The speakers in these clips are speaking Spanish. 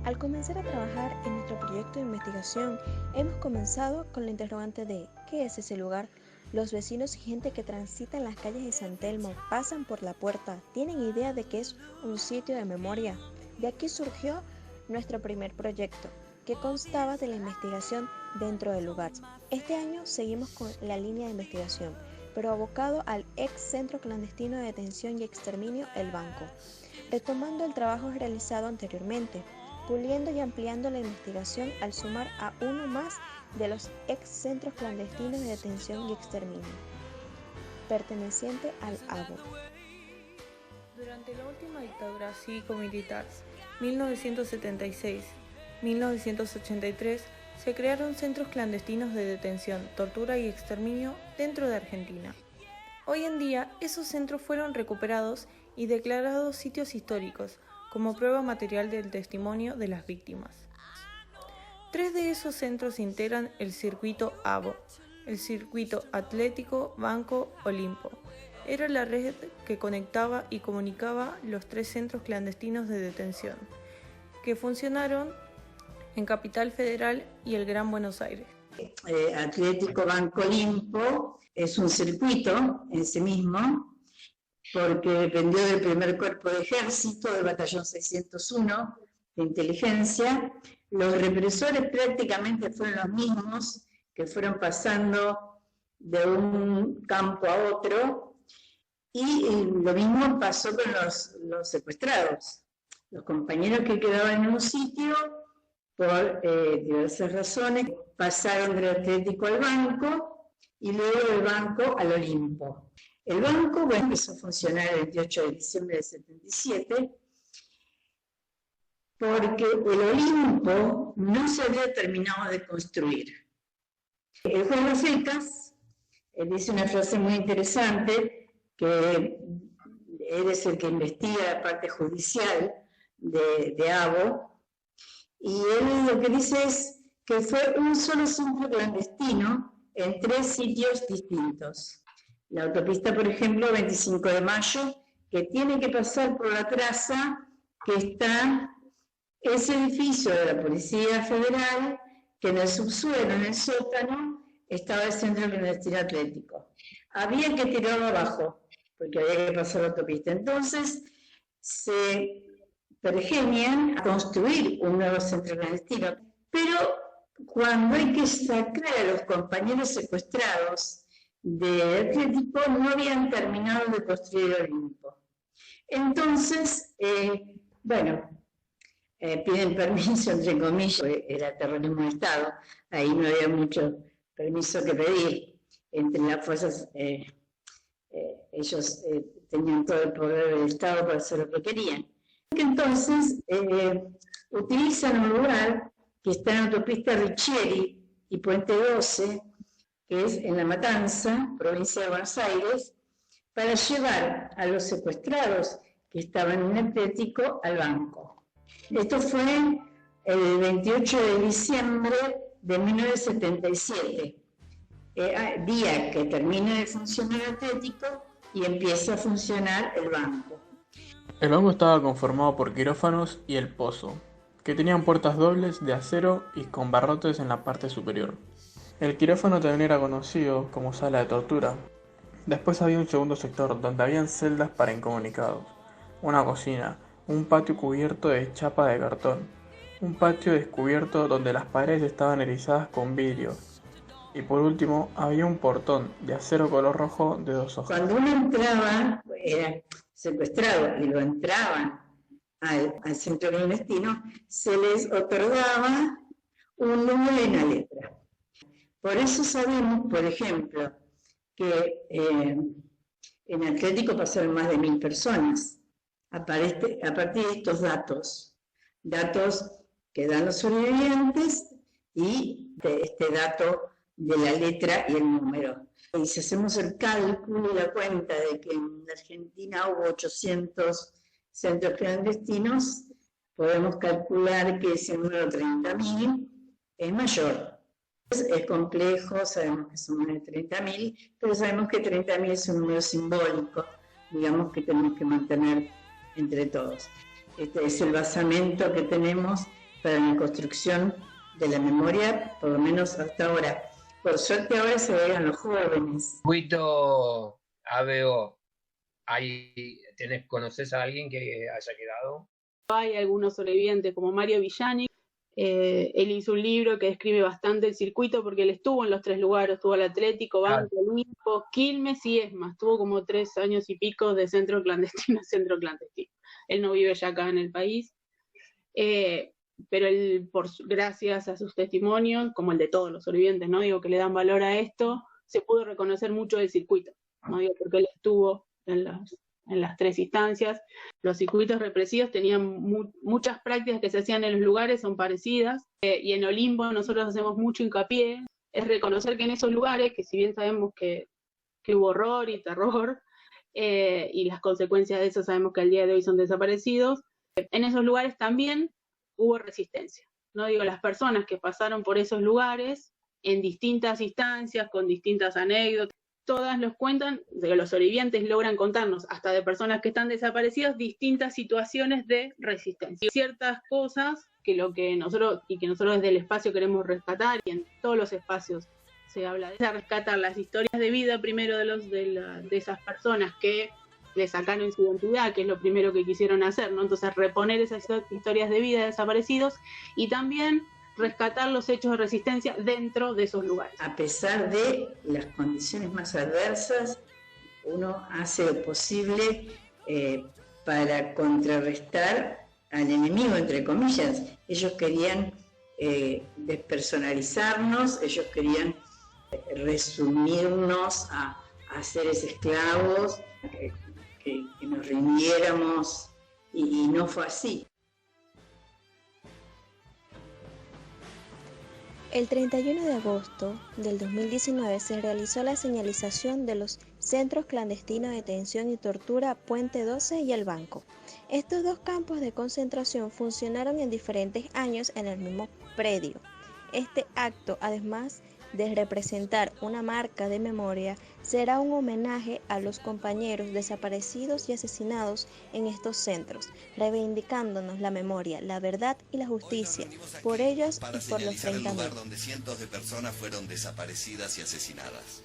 Al comenzar a trabajar en nuestro proyecto de investigación, hemos comenzado con la interrogante de ¿qué es ese lugar? Los vecinos y gente que transita en las calles de San Telmo pasan por la puerta, ¿tienen idea de que es un sitio de memoria? De aquí surgió nuestro primer proyecto, que constaba de la investigación dentro del lugar. Este año seguimos con la línea de investigación, pero abocado al ex centro clandestino de detención y exterminio El Banco, retomando el trabajo realizado anteriormente, puliendo y ampliando la investigación al sumar a uno más de los ex centros clandestinos de detención y exterminio, perteneciente al ABO. Durante la última dictadura cívico-militar, 1976-1983, se crearon centros clandestinos de detención, tortura y exterminio dentro de Argentina. Hoy en día, esos centros fueron recuperados y declarados sitios históricos, como prueba material del testimonio de las víctimas. 3 de esos centros integran el circuito ABO, el circuito Atlético Banco Olimpo. Era la red que conectaba y comunicaba los 3 centros clandestinos de detención, que funcionaron en Capital Federal y el Gran Buenos Aires. Atlético Banco Olimpo es un circuito en sí mismo, porque dependió del primer cuerpo de ejército, del batallón 601 de inteligencia. Los represores prácticamente fueron los mismos que fueron pasando de un campo a otro, y lo mismo pasó con los secuestrados. Los compañeros que quedaban en un sitio, por diversas razones, pasaron del Atlético al Banco y luego del Banco al Olimpo. El Banco empezó a funcionar el 28 de diciembre del 77, porque el Olimpo no se había terminado de construir. El juez Rafecas dice una frase muy interesante, que él es el que investiga la parte judicial de ABO, y él lo que dice es que fue un solo centro clandestino en 3 sitios distintos. La autopista, por ejemplo, 25 de Mayo, que tiene que pasar por la traza que está ese edificio de la Policía Federal, que en el subsuelo, en el sótano, estaba el Centro Clandestino Atlético. Había que tirarlo abajo, porque había que pasar la autopista. Entonces, se pergenian a construir un nuevo centro clandestino. Pero cuando hay que sacar a los compañeros secuestrados de Atlético, no habían terminado de construir el Olimpo. Entonces, piden permiso, entre comillas, era terrorismo de Estado, ahí no había mucho permiso que pedir. Entre las fuerzas, ellos tenían todo el poder del Estado para hacer lo que querían. Entonces, utilizan un lugar que está en la autopista Ricchieri y Puente 12, que es en La Matanza, provincia de Buenos Aires, para llevar a los secuestrados que estaban en Atlético al Banco. Esto fue el 28 de diciembre de 1977, día que termina de funcionar Atlético y empieza a funcionar el Banco. El banco estaba conformado por quirófanos y el pozo, que tenían puertas dobles de acero y con barrotes en la parte superior. El quirófano también era conocido como sala de tortura. Después había un segundo sector donde habían celdas para incomunicados, una cocina, un patio cubierto de chapa de cartón, un patio descubierto donde las paredes estaban erizadas con vidrio, y por último había un portón de acero color rojo de 2 ojos. Cuando uno entraba, era secuestrado y lo entraban al centro clandestino, se les otorgaba un número y una letra. Por eso sabemos, por ejemplo, que en Atlético pasaron más de 1000 personas a partir de estos datos que dan los sobrevivientes y este dato de la letra y el número. Y si hacemos el cálculo y la cuenta de que en Argentina hubo 800 centros clandestinos, podemos calcular que ese número 30.000 es mayor. Es complejo, sabemos que son más de 30.000, pero sabemos que 30.000 es un número simbólico, digamos, que tenemos que mantener entre todos. Este es el basamento que tenemos para la construcción de la memoria, por lo menos hasta ahora. Por suerte ahora se vean los jóvenes. Circuito ABO, ¿conoces a alguien que haya quedado? Hay algunos sobrevivientes como Mario Villani. Él hizo un libro que describe bastante el circuito porque él estuvo en los 3 lugares, estuvo al Atlético, Banco, Olimpo, Quilmes y ESMA. Estuvo como 3 años y pico de centro clandestino a centro clandestino. Él no vive ya acá en el país, pero él, gracias a sus testimonios, como el de todos los sobrevivientes, ¿no? Digo, que le dan valor a esto, se pudo reconocer mucho del circuito, ¿no? Digo, porque él estuvo en las 3 instancias. Los circuitos represivos tenían muchas prácticas que se hacían en los lugares, son parecidas, y en Olimpo nosotros hacemos mucho hincapié, es reconocer que en esos lugares, que si bien sabemos que hubo horror y terror, y las consecuencias de eso sabemos que al día de hoy son desaparecidos, en esos lugares también hubo resistencia, ¿no? Digo, las personas que pasaron por esos lugares, en distintas instancias, con distintas anécdotas, todas los cuentan, los sobrevivientes logran contarnos, hasta de personas que están desaparecidas, distintas situaciones de resistencia. Ciertas cosas que nosotros desde el espacio queremos rescatar, y en todos los espacios se habla de rescatar las historias de vida primero de esas personas que le sacaron su identidad, que es lo primero que quisieron hacer, ¿no? Entonces reponer esas historias de vida de desaparecidos y también rescatar los hechos de resistencia dentro de esos lugares. A pesar de las condiciones más adversas, uno hace lo posible para contrarrestar al enemigo, entre comillas. Ellos querían despersonalizarnos, ellos querían resumirnos a seres esclavos, que nos rindiéramos, y no fue así. El 31 de agosto del 2019 se realizó la señalización de los centros clandestinos de detención y tortura Puente 12 y El Banco. Estos 2 campos de concentración funcionaron en diferentes años en el mismo predio. Este acto, además de representar una marca de memoria, será un homenaje a los compañeros desaparecidos y asesinados en estos centros, reivindicándonos la memoria, la verdad y la justicia por ellos y por los 30.000. Lugar donde cientos de personas fueron desaparecidas y asesinadas.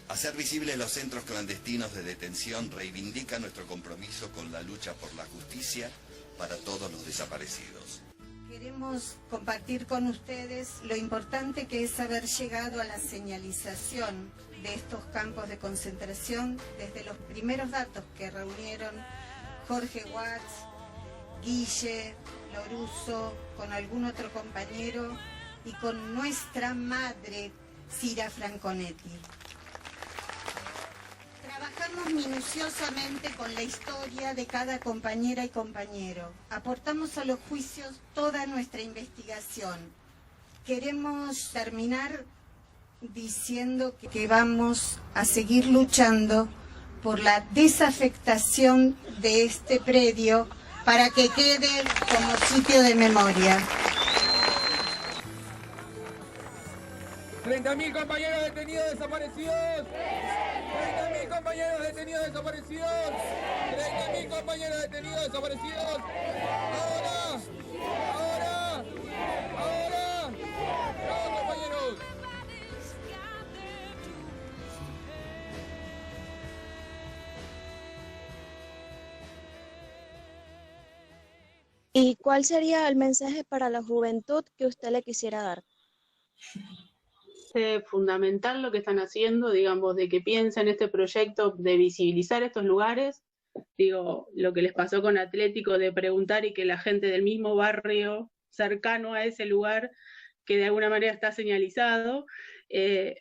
Hacer visibles los centros clandestinos de detención reivindica nuestro compromiso con la lucha por la justicia para todos los desaparecidos. Queremos compartir con ustedes lo importante que es haber llegado a la señalización de estos campos de concentración desde los primeros datos que reunieron Jorge Watts, Guille, Loruso, con algún otro compañero y con nuestra madre, Cira Franconetti. Trabajamos minuciosamente con la historia de cada compañera y compañero. Aportamos a los juicios toda nuestra investigación. Queremos terminar diciendo que vamos a seguir luchando por la desafectación de este predio para que quede como sitio de memoria. 30.000 compañeros detenidos desaparecidos. 30.000 compañeros detenidos desaparecidos. 30.000 compañeros detenidos desaparecidos. Ahora. ¡Vamos, compañeros! ¿Y cuál sería el mensaje para la juventud que usted le quisiera dar? Fundamental lo que están haciendo, digamos, de que piensen este proyecto de visibilizar estos lugares, digo, lo que les pasó con Atlético, de preguntar y que la gente del mismo barrio cercano a ese lugar, que de alguna manera está señalizado,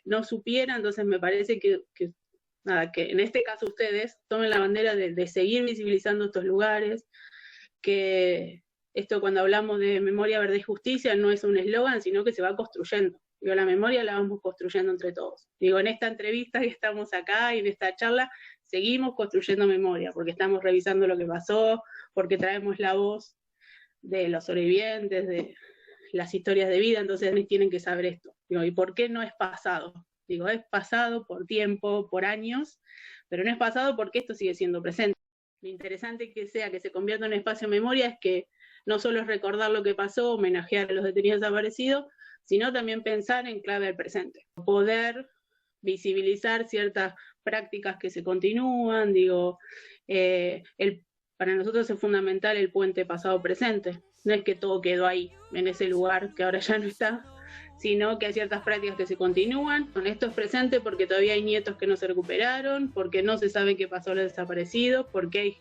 no supiera. Entonces me parece que en este caso ustedes tomen la bandera de seguir visibilizando estos lugares, que esto, cuando hablamos de memoria, verdad y justicia, no es un eslogan, sino que se va construyendo. Digo, la memoria la vamos construyendo entre todos. Digo, en esta entrevista que estamos acá y en esta charla, seguimos construyendo memoria, porque estamos revisando lo que pasó, porque traemos la voz de los sobrevivientes, de las historias de vida. Entonces tienen que saber esto. Digo, ¿y por qué no es pasado? Digo, es pasado por tiempo, por años, pero no es pasado porque esto sigue siendo presente. Lo interesante que sea que se convierta en un espacio de memoria es que no solo es recordar lo que pasó, homenajear a los detenidos desaparecidos, sino también pensar en clave del presente, poder visibilizar ciertas prácticas que se continúan, para nosotros es fundamental el puente pasado-presente, no es que todo quedó ahí, en ese lugar que ahora ya no está, sino que hay ciertas prácticas que se continúan. Esto es presente porque todavía hay nietos que no se recuperaron, porque no se sabe qué pasó a los desaparecidos, porque hay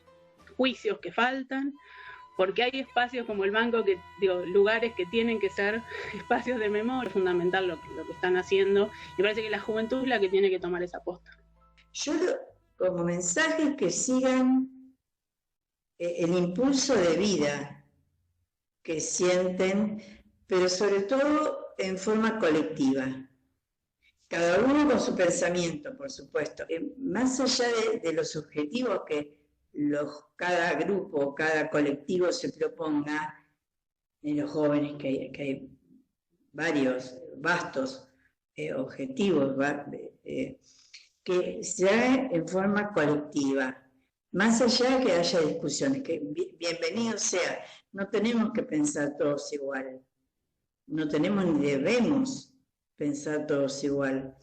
juicios que faltan, porque hay espacios como el banco, lugares que tienen que ser espacios de memoria. Es fundamental lo que están haciendo, y parece que la juventud es la que tiene que tomar esa posta. Yo como mensaje que sigan el impulso de vida que sienten, pero sobre todo en forma colectiva. Cada uno con su pensamiento, por supuesto. Más allá de los objetivos que cada grupo, cada colectivo se proponga, en los jóvenes que hay varios vastos objetivos, que se haga en forma colectiva. Más allá que haya discusiones, que bienvenido sea, no tenemos que pensar todos igual, no tenemos ni debemos pensar todos igual,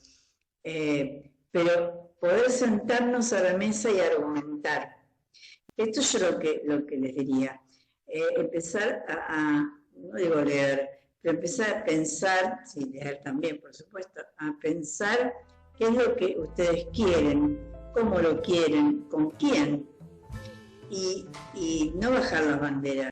pero poder sentarnos a la mesa y argumentar. Esto es lo que les diría, empezar no digo leer, pero empezar a pensar, sí, leer también, por supuesto, a pensar qué es lo que ustedes quieren, cómo lo quieren, con quién, y no bajar las banderas.